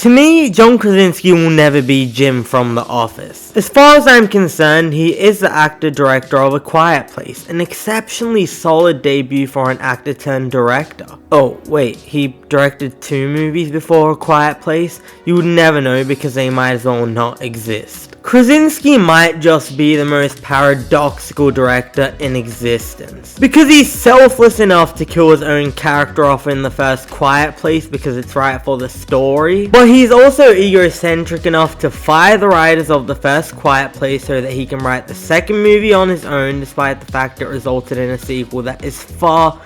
To me, John Krasinski will never be Jim from The Office. As far as I'm concerned, he is the actor-director of A Quiet Place, an exceptionally solid debut for an actor turned director. Oh, wait, he directed 2 movies before A Quiet Place? You would never know because they might as well not exist. Krasinski might just be the most paradoxical director in existence. Because he's selfless enough to kill his own character off in the first Quiet Place because it's right for the story, but he's also egocentric enough to fire the writers of the first Quiet Place so that he can write the second movie on his own, despite the fact it resulted in a sequel that is far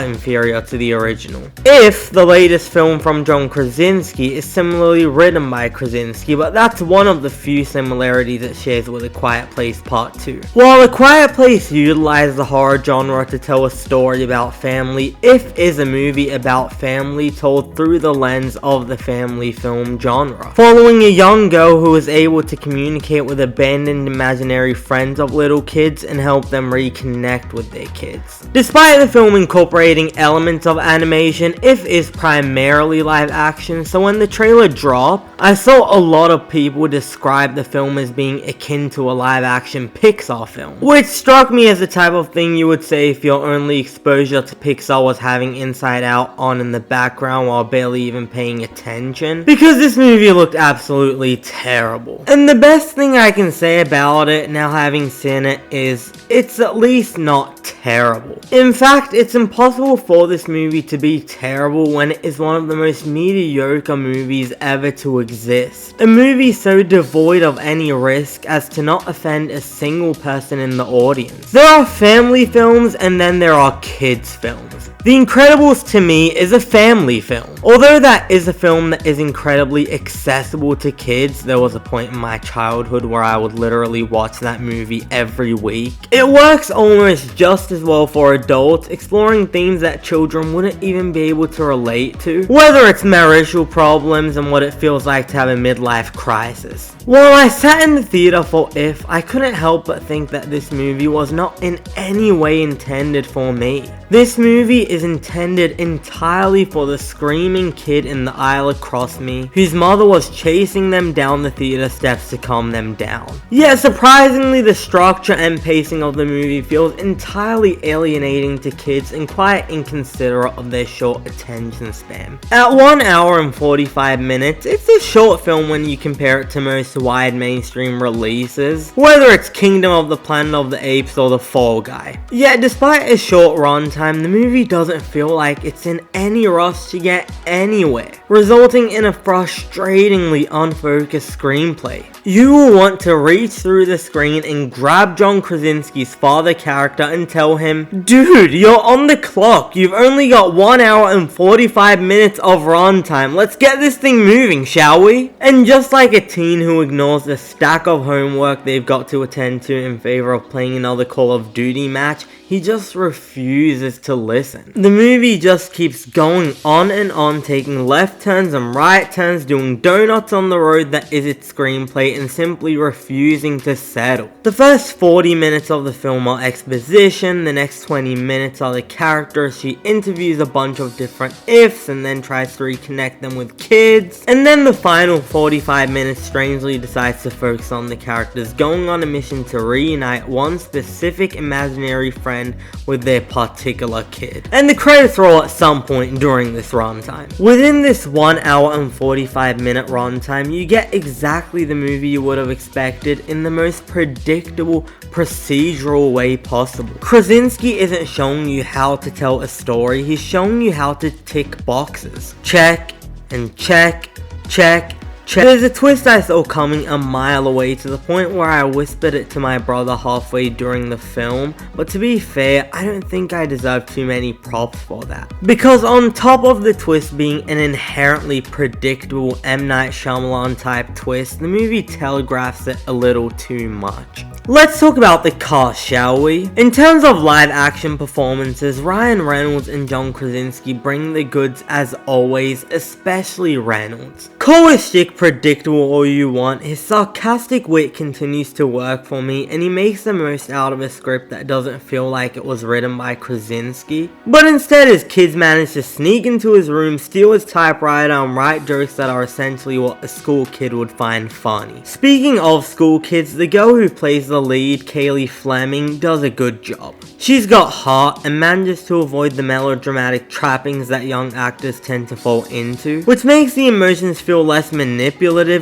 inferior to the original. If the latest film from John Krasinski is similarly written by Krasinski, but that's one of the few similarities it shares with A Quiet Place Part 2. While A Quiet Place utilizes the horror genre to tell a story about family, If is a movie about family told through the lens of the family film genre, following a young girl who is able to communicate with abandoned imaginary friends of little kids and help them reconnect with their kids. Despite the film incorporating elements of animation, If is primarily live action, so when the trailer dropped, I saw a lot of people describe the film as being akin to a live action Pixar film, which struck me as the type of thing you would say if your only exposure to Pixar was having Inside Out on in the background while barely even paying attention, because this movie looked absolutely terrible. And the best thing I can say about it, now having seen it, is it's at least not terrible. In fact, it's impossible for this movie to be terrible when it is one of the most mediocre movies ever to exist. A movie so devoid of any risk as to not offend a single person in the audience. There are family films and then there are kids films. The Incredibles to me is a family film. Although that is a film that is incredibly accessible to kids, there was a point in my childhood where I would literally watch that movie every week. It works almost just as well for adults, exploring themes that children wouldn't even be able to relate to, whether it's marital problems and what it feels like to have a midlife crisis. While I sat in the theater for If, I couldn't help but think that this movie was not in any way intended for me. This movie is intended entirely for the screaming kid in the aisle across me, whose mother was chasing them down the theater steps to calm them down. Yet surprisingly, the structure and pacing of the movie feels entirely alienating to kids and quite inconsiderate of their short attention span. At 1 hour and 45 minutes, it's a short film when you compare it to most wide mainstream releases, whether it's Kingdom of the Planet of the Apes or The Fall Guy. Yet despite a short runtime, the movie doesn't feel like it's in any rush to get anywhere, resulting in a frustratingly unfocused screenplay. You will want to reach through the screen and grab John Krasinski's father character and tell him, "Dude, you're on the clock. You've only got 1 hour and 45 minutes of runtime. Let's get this thing moving, shall we?" And just like a teen who ignores the stack of homework they've got to attend to in favor of playing another Call of Duty match, he just refuses to listen. The movie just keeps going on and on, taking left turns and right turns, doing donuts on the road that is its screenplay, and simply refusing to settle. The first 40 minutes of the film are exposition, the next 20 minutes are the characters. She interviews a bunch of different ifs and then tries to reconnect them with kids, and then the final 45 minutes strangely decides to focus on the characters going on a mission to reunite one specific imaginary friend with their particular kid. And the credits roll at some point during this runtime. Within this 1 hour and 45 minute runtime, you get exactly the movie you would have expected in the most predictable, procedural way possible. Krasinski isn't showing you how to tell a story, he's showing you how to tick boxes. Check, and check, check, check. There's a twist I saw coming a mile away, to the point where I whispered it to my brother halfway during the film, but to be fair, I don't think I deserve too many props for that. Because on top of the twist being an inherently predictable M. Night Shyamalan type twist, the movie telegraphs it a little too much. Let's talk about the cast, shall we? In terms of live action performances, Ryan Reynolds and John Krasinski bring the goods as always, especially Reynolds. Kovacic predictable all you want, his sarcastic wit continues to work for me, and he makes the most out of a script that doesn't feel like it was written by Krasinski. But instead, his kids manage to sneak into his room, steal his typewriter, and write jokes that are essentially what a school kid would find funny. Speaking of school kids, the girl who plays the lead, Kaylee Fleming, does a good job. She's got heart and manages to avoid the melodramatic trappings that young actors tend to fall into, which makes the emotions feel less manipulative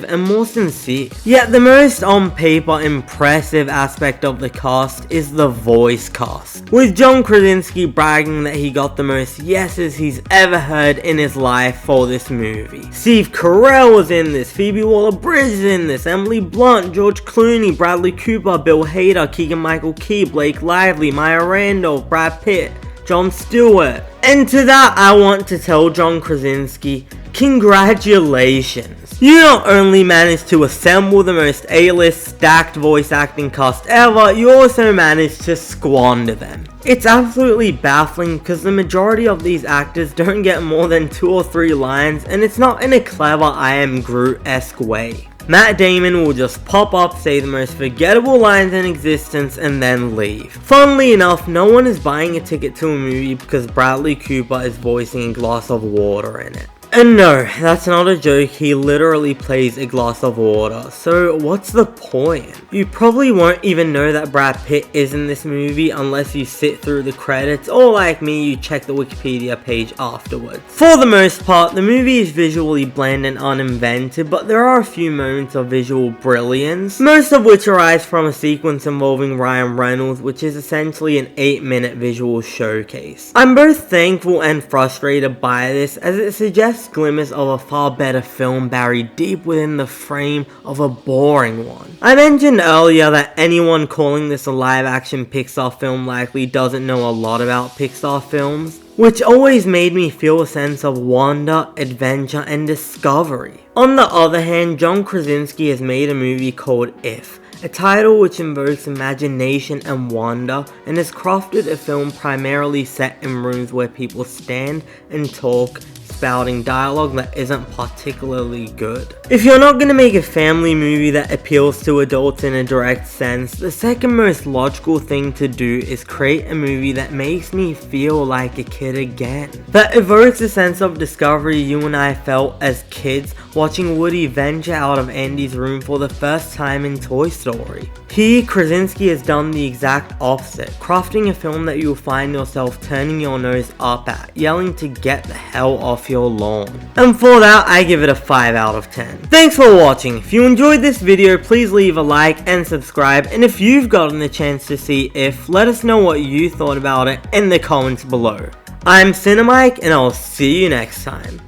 and more sincere. Yet the most on paper impressive aspect of the cast is the voice cast, with John Krasinski bragging that he got the most yeses he's ever heard in his life for this movie. Steve Carell was in this, Phoebe Waller-Bridge is in this, Emily Blunt, George Clooney, Bradley Cooper, Bill Hader, Keegan-Michael Key, Blake Lively, Maya Randolph, Brad Pitt, Jon Stewart. And to that I want to tell John Krasinski, congratulations. You not only managed to assemble the most A-list stacked voice acting cast ever, you also managed to squander them. It's absolutely baffling because the majority of these actors don't get more than 2 or 3 lines, and it's not in a clever I Am Groot-esque way. Matt Damon will just pop up, say the most forgettable lines in existence, and then leave. Funnily enough, no one is buying a ticket to a movie because Bradley Cooper is voicing a glass of water in it. And no, that's not a joke, he literally plays a glass of water, so what's the point? You probably won't even know that Brad Pitt is in this movie unless you sit through the credits, or like me, you check the Wikipedia page afterwards. For the most part, the movie is visually bland and uninventive, but there are a few moments of visual brilliance, most of which arise from a sequence involving Ryan Reynolds, which is essentially an 8-minute visual showcase. I'm both thankful and frustrated by this, as it suggests glimmers of a far better film buried deep within the frame of a boring one. I mentioned earlier that anyone calling this a live-action Pixar film likely doesn't know a lot about Pixar films, which always made me feel a sense of wonder, adventure, and discovery. On the other hand, John Krasinski has made a movie called If, a title which invokes imagination and wonder, and has crafted a film primarily set in rooms where people stand and talk, spouting dialogue that isn't particularly good. If you're not gonna make a family movie that appeals to adults in a direct sense, the second most logical thing to do is create a movie that makes me feel like a kid again. That evokes a sense of discovery you and I felt as kids watching Woody venture out of Andy's room for the first time in Toy Story. Here, Krasinski has done the exact opposite, crafting a film that you'll find yourself turning your nose up at, yelling to get the hell off your lawn. And for that, I give it a 5 out of 10. Thanks for watching. If you enjoyed this video, please leave a like and subscribe, and if you've gotten the chance to see If, let us know what you thought about it in the comments below. I'm Cinemike, and I'll see you next time.